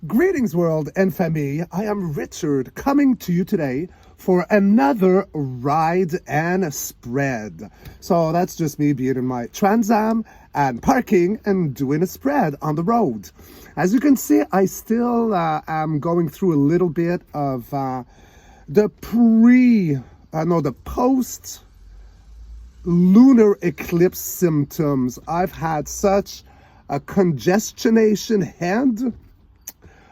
Greetings, world and family. I am Richard, coming to you today for another ride and spread. So that's just me being in my Trans Am and parking and doing a spread on the road. As you can see, I still am going through a little bit of the post lunar eclipse symptoms. I've had such a congestionation hand.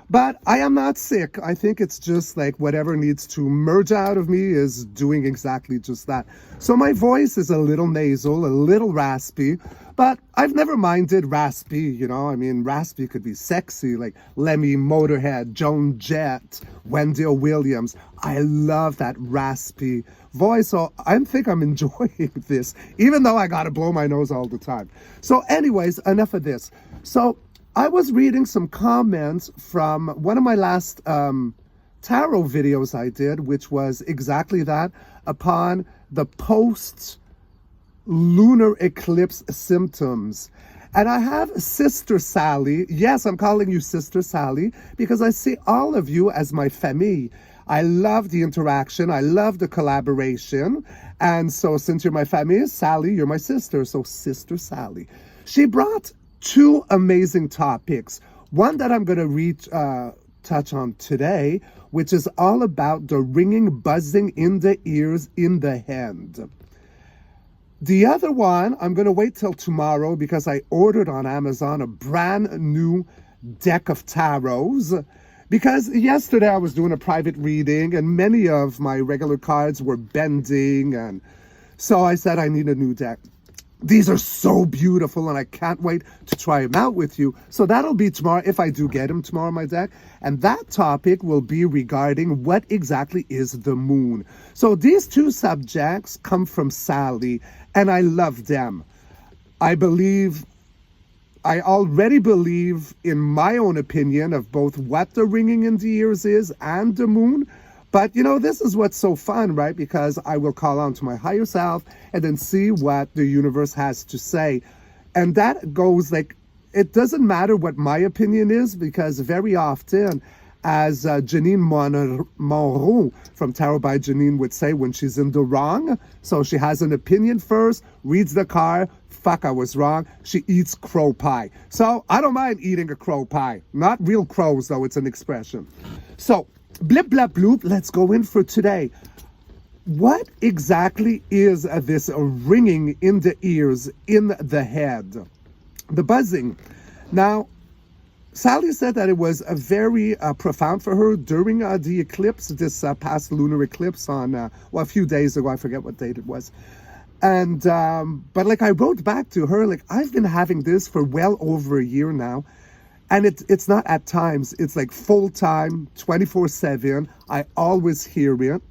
But I am not sick. I think it's just like whatever needs to merge out of me is doing exactly just that. So my voice is a little nasal, a little raspy, but I've never minded raspy, you know. I mean, raspy could be sexy, like Lemmy, Motorhead, Joan Jett, Wendell Williams. I love that raspy voice, so I think I'm enjoying this, even though I gotta blow my nose all the time. So anyways, enough of this. So I was reading some comments from one of my last tarot videos I did, which was exactly that, upon the post-lunar eclipse symptoms. And I have Sister Sally. Yes, I'm calling you Sister Sally because I see all of you as my famille. I love the interaction. I love the collaboration. And so since you're my famille, Sally, you're my sister. So Sister Sally. She brought two amazing topics. One that I'm going to touch on today, which is all about the ringing, buzzing in the ears, in the hand. The other one, I'm going to wait till tomorrow because I ordered on Amazon a brand new deck of tarots. Because yesterday I was doing a private reading and many of my regular cards were bending. And so I said I need a new deck. These are so beautiful and I can't wait to try them out with you. So that'll be tomorrow, if I do get them tomorrow on my deck. And that topic will be regarding what exactly is the moon. So these two subjects come from Sally and I love them. I already believe in my own opinion of both what the ringing in the ears is and the moon. But, you know, this is what's so fun, right? Because I will call on to my higher self and then see what the universe has to say. And that goes like, it doesn't matter what my opinion is, because very often, as Janine Monroe from Tarot by Janine would say when she's in the wrong, so she has an opinion first, reads the card, fuck, I was wrong, she eats crow pie. So I don't mind eating a crow pie. Not real crows, though, it's an expression. So, blip, blap, bloop, let's go in for today. What exactly is this ringing in the ears, in the head? The buzzing. Now, Sally said that it was a very profound for her during the eclipse, this past lunar eclipse on, a few days ago, I forget what date it was. And, but like I wrote back to her, like I've been having this for well over a year now. And it's not at times, it's like full time, 24/7. I always hear it.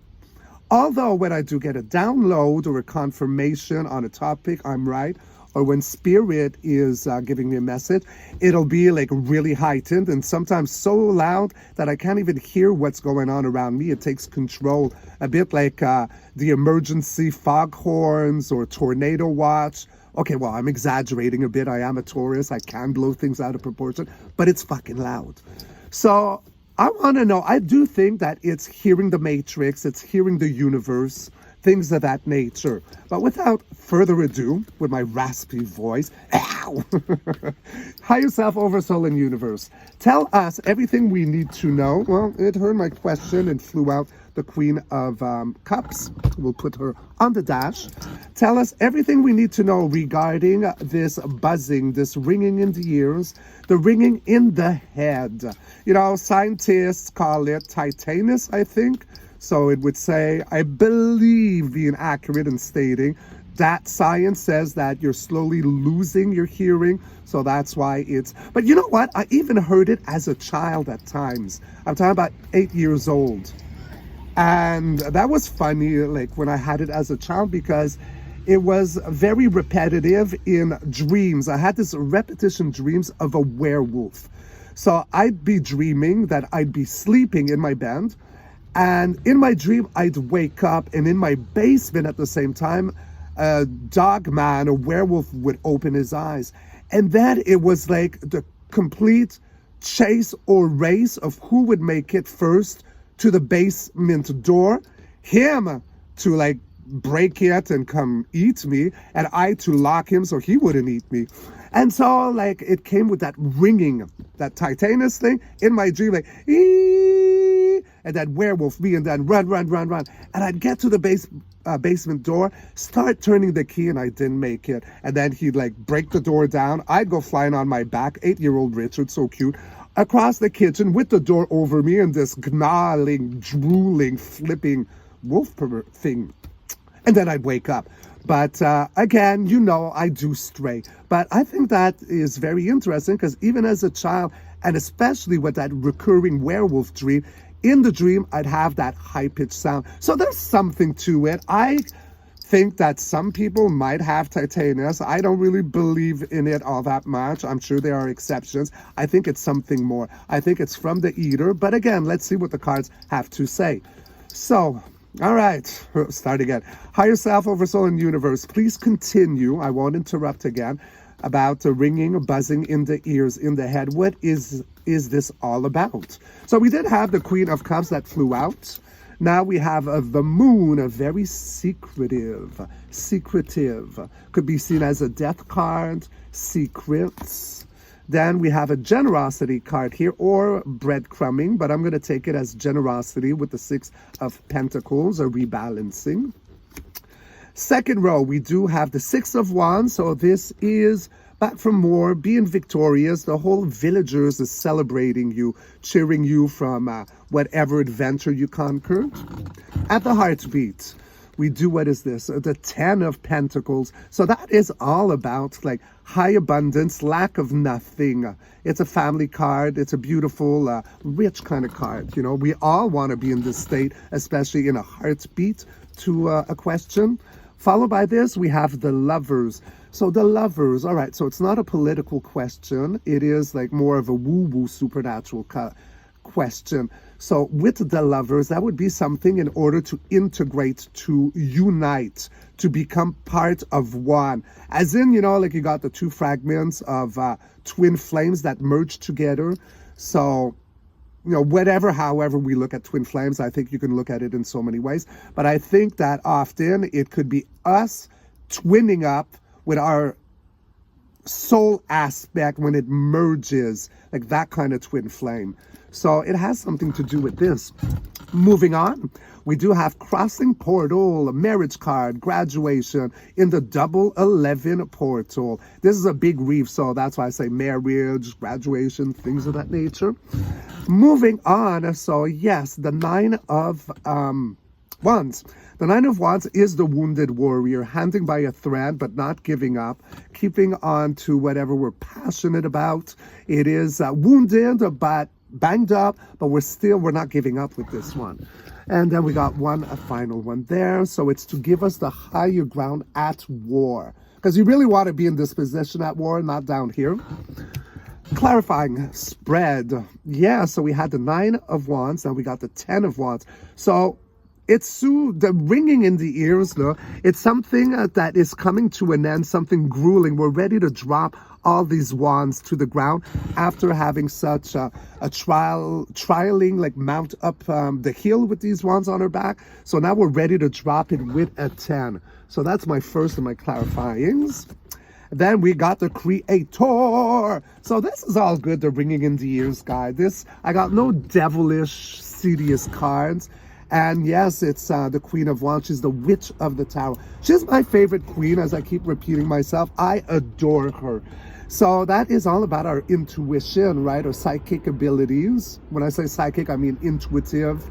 Although when I do get a download or a confirmation on a topic, I'm right. Or when spirit is giving me a message, it'll be like really heightened and sometimes so loud that I can't even hear what's going on around me. It takes control, a bit like the emergency foghorns or tornado watch. Okay, well, I'm exaggerating a bit. I am a Taurus. I can blow things out of proportion, but it's fucking loud. So I want to know, I do think that it's hearing the matrix, it's hearing the universe, things of that nature. But without further ado, with my raspy voice, ow! Higher self, oversoul, and universe. Tell us everything we need to know. Well, it heard my question and flew out the Queen of Cups. We'll put her on the dash. Tell us everything we need to know regarding this buzzing, this ringing in the ears, the ringing in the head. You know, scientists call it titanus, I think. So it would say, I believe being accurate in stating that science says that you're slowly losing your hearing. So that's why it's, but you know what? I even heard it as a child at times. I'm talking about 8 years old. And that was funny, like when I had it as a child, because it was very repetitive in dreams. I had this repetition dreams of a werewolf. So I'd be dreaming that I'd be sleeping in my bed. And in my dream, I'd wake up, and in my basement at the same time, a dog man, a werewolf would open his eyes. And then it was like the complete chase or race of who would make it first to the basement door. Him to like break it and come eat me, and I to lock him so he wouldn't eat me. And so like it came with that ringing, that Titanus thing in my dream, like ee, and that werewolf me, and then run. And I'd get to the basement door, start turning the key, and I didn't make it. And then he'd like break the door down. I'd go flying on my back, 8-year-old Richard, so cute, across the kitchen with the door over me and this gnawing, drooling, flipping wolf thing. And then I'd wake up. But again, you know, I do stray. But I think that is very interesting because even as a child, and especially with that recurring werewolf dream, in the dream, I'd have that high-pitched sound. So there's something to it. I think that some people might have Titanus. I don't really believe in it all that much. I'm sure there are exceptions. I think it's something more. I think it's from the eater. But again, let's see what the cards have to say. So, all right, start again. Higher self, oversoul, and universe. Please continue. I won't interrupt again. About the ringing, buzzing in the ears, in the head. What is this all about? So we did have the Queen of Cups that flew out. Now we have the Moon, a very secretive. Could be seen as a death card, secrets. Then we have a generosity card here, or breadcrumbing, but I'm going to take it as generosity with the 6 of Pentacles, a rebalancing. Second row, we do have the 6 of Wands, so this is back for more, being victorious. The whole villagers is celebrating you, cheering you from whatever adventure you conquered. At the heartbeat, we do, what is this? The 10 of Pentacles. So that is all about like high abundance, lack of nothing. It's a family card. It's a beautiful, rich kind of card. You know, we all want to be in this state, especially in a heartbeat to a question. Followed by this, we have the Lovers. So the Lovers, all right, so it's not a political question. It is like more of a woo-woo supernatural question. So with the Lovers, that would be something in order to integrate, to unite, to become part of one. As in, you know, like you got the 2 fragments of twin flames that merge together. So, you know, however we look at twin flames, I think you can look at it in so many ways. But I think that often it could be us twinning up with our soul aspect when it merges, like that kind of twin flame. So it has something to do with this. Moving on, we do have crossing portal, a marriage card, graduation in the double 11 portal. This is a big reef, so that's why I say marriage, graduation, things of that nature. Moving on, so yes, the 9 of Wands. The 9 of Wands is the wounded warrior, handing by a thread, but not giving up, keeping on to whatever we're passionate about. It is wounded, but banged up, but we're not giving up with this one. And then we got a final one there. So it's to give us the higher ground at war, because you really want to be in this position at war, not down here. Clarifying spread. Yeah, so we had the 9 of Wands, and we got the 10 of Wands. So it's the ringing in the ears, though. It's something that is coming to an end, something grueling. We're ready to drop all these wands to the ground after having such a trialing, like mount up the hill with these wands on our back. So now we're ready to drop it with a 10. So that's my first of my clarifyings. Then we got the Creator. So this is all good, the ringing in the ears guy. I got no devilish, serious cards. And yes, it's the Queen of Wands. She's the Witch of the Tower. She's my favorite queen, as I keep repeating myself. I adore her. So that is all about our intuition, right? Our psychic abilities. When I say psychic, I mean intuitive,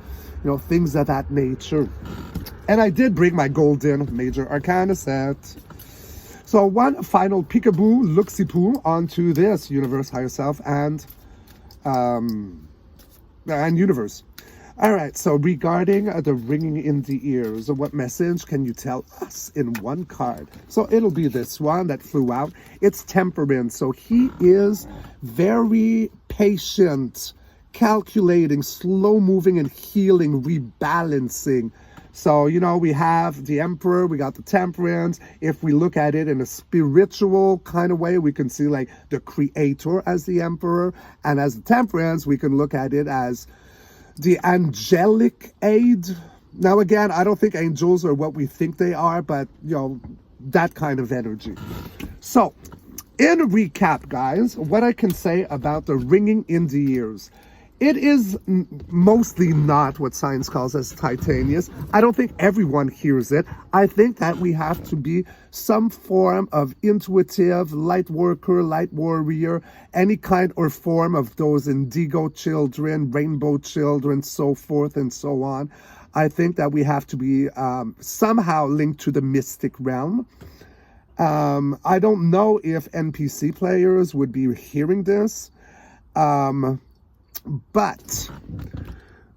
you know, things of that nature. And I did bring my golden major arcana set. So one final peekaboo, look-see-poo onto this universe, higher self, and universe. All right, so regarding the ringing in the ears, what message can you tell us in one card? So it'll be this one that flew out. It's temperament. So he is very patient, calculating, slow moving and healing, rebalancing. So, we have the Emperor, we got the Temperance. If we look at it in a spiritual kind of way, we can see like the Creator as the Emperor. And as the Temperance, we can look at it as the angelic aid. Now, again, I don't think angels are what we think they are, but, that kind of energy. So, in recap, guys, what I can say about the ringing in the ears. It is mostly not what science calls as titaneous. I don't think everyone hears it. I think that we have to be some form of intuitive, light worker, light warrior, any kind or form of those indigo children, rainbow children, so forth and so on. I think that we have to be somehow linked to the mystic realm. I don't know if NPC players would be hearing this. But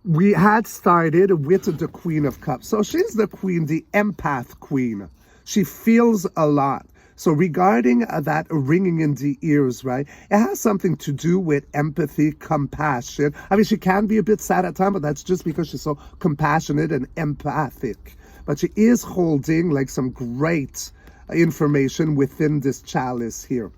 we had started with the Queen of Cups. So she's the queen, the empath queen. She feels a lot. So regarding that ringing in the ears, right, it has something to do with empathy, compassion. I mean, she can be a bit sad at times, but that's just because she's so compassionate and empathic. But she is holding like some great information within this chalice here.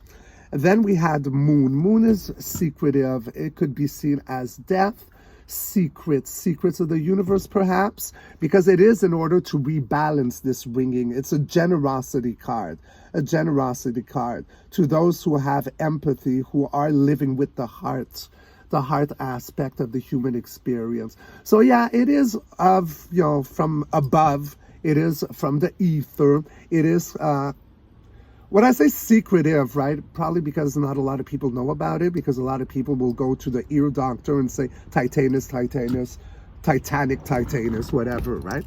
Then we had Moon. Moon is secretive. It could be seen as death, secrets of the universe perhaps, because it is in order to rebalance this ringing. It's a generosity card to those who have empathy, who are living with the heart aspect of the human experience. So yeah, it is of, from above. It is from the ether. It is when I say secretive, right, probably because not a lot of people know about it, because a lot of people will go to the ear doctor and say Titanus, Titanic, whatever, right?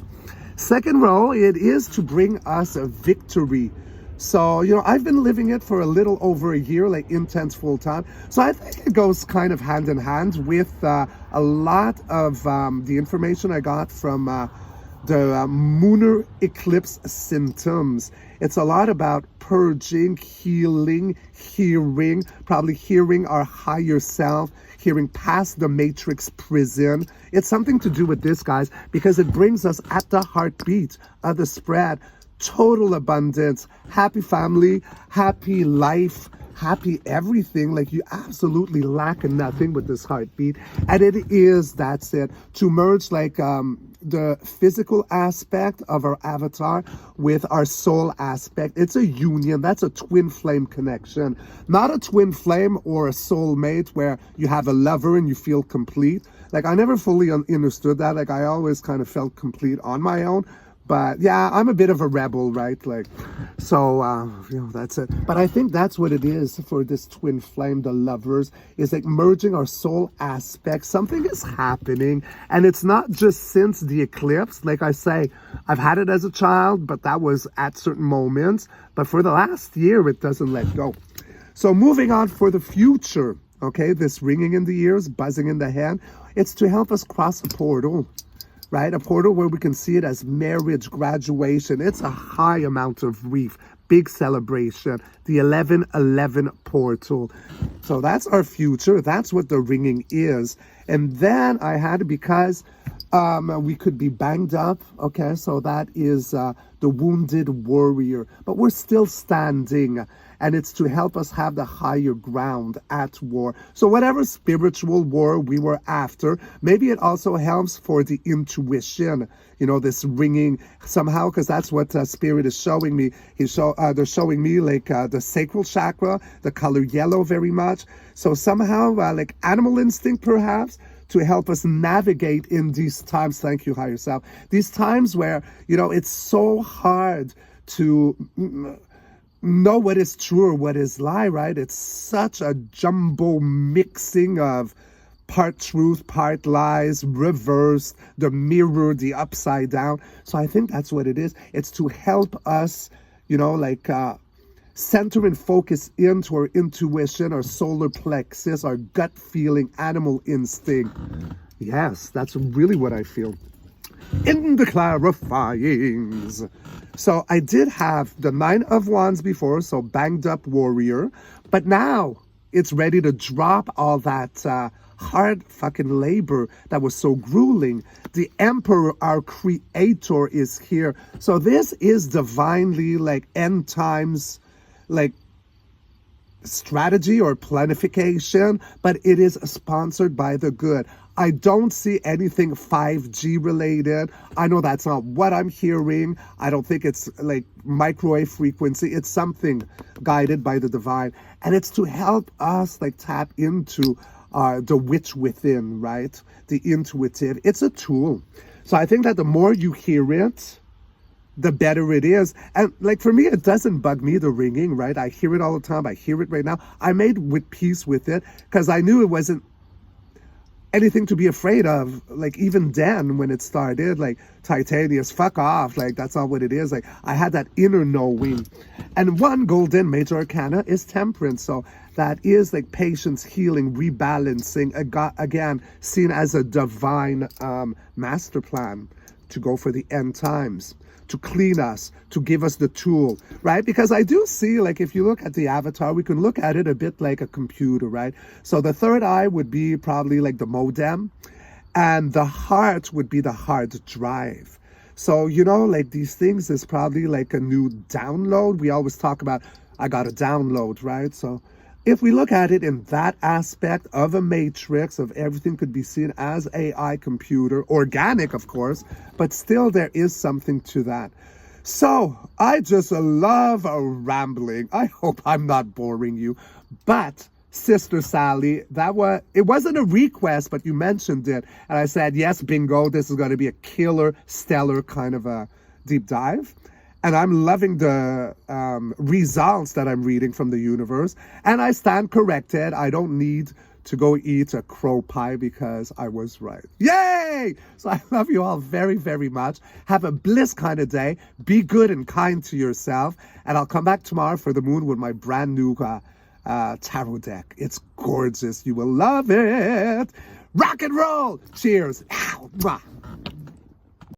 Second row, it is to bring us a victory. So, I've been living it for a little over a year, like intense full time. So I think it goes kind of hand in hand with a lot of the information I got from the lunar eclipse symptoms. It's a lot about purging, healing, probably hearing our higher self, hearing past the matrix prison. It's something to do with this, guys, because it brings us at the heartbeat of the spread. Total abundance, happy family, happy life, happy everything. Like, you absolutely lack nothing with this heartbeat. And that's it, to merge like the physical aspect of our avatar with our soul aspect. It's a union. That's a twin flame connection, not a twin flame or a soulmate where you have a lover and you feel complete. Like, I never fully understood that. Like, I always kind of felt complete on my own. But yeah, I'm a bit of a rebel, right? Like, so, that's it. But I think that's what it is for this twin flame, the lovers, is like merging our soul aspects. Something is happening. And it's not just since the eclipse. Like I say, I've had it as a child, but that was at certain moments. But for the last year, it doesn't let go. So moving on for the future, okay? This ringing in the ears, buzzing in the head, it's to help us cross a portal. Right? A portal where we can see it as marriage, graduation. It's a high amount of grief, big celebration, the 1111 portal. So that's our future. That's what the ringing is. And then I had, because we could be banged up. Okay, so that is the wounded warrior. But we're still standing. And it's to help us have the higher ground at war. So whatever spiritual war we were after, maybe it also helps for the intuition, this ringing somehow, because that's what Spirit is showing me. They're showing me like the sacral chakra, the color yellow very much. So somehow like animal instinct perhaps, to help us navigate in these times. Thank you, higher self. These times where, it's so hard to know what is true or what is lie, right? It's such a jumbo mixing of part truth, part lies, reversed, the mirror, the upside down. So I think that's what it is. It's to help us, center and focus into our intuition, our solar plexus, our gut feeling, animal instinct. Yes, that's really what I feel. In the clarifyings. So I did have the 9 of Wands before, so banged up warrior. But now it's ready to drop all that hard fucking labor that was so grueling. The emperor, our creator, is here. So this is divinely like end times, like strategy or planification, but it is sponsored by the good. I don't see anything 5G related. I know that's not what I'm hearing. I don't think it's like microwave frequency. It's something guided by the divine. And it's to help us like tap into the witch within, right? The intuitive. It's a tool. So I think that the more you hear it, the better it is. And like for me, it doesn't bug me, the ringing, right? I hear it all the time. I hear it right now. I made with peace with it because I knew it wasn't anything to be afraid of. Like even then when it started, like Titanius, fuck off, like that's not what it is. Like I had that inner knowing. And one golden major arcana is temperance. So that is like patience, healing, rebalancing, again seen as a divine master plan to go for the end times, to clean us, to give us the tool, right? Because I do see, like, if you look at the avatar, we can look at it a bit like a computer, right? So the third eye would be probably like the modem, and the heart would be the hard drive. So, you know, like these things is probably like a new download. We always talk about, I got a download, right? So if we look at it in that aspect of a matrix, of everything could be seen as AI computer, organic, of course, but still there is something to that. So I just love rambling. I hope I'm not boring you. But Sister Sally, it wasn't a request, but you mentioned it. And I said, yes, bingo, this is going to be a killer, stellar kind of a deep dive. And I'm loving the results that I'm reading from the universe. And I stand corrected. I don't need to go eat a crow pie because I was right. Yay! So I love you all very, very much. Have a bliss kind of day. Be good and kind to yourself. And I'll come back tomorrow for the moon with my brand new tarot deck. It's gorgeous. You will love it. Rock and roll. Cheers. Ow. Mwah.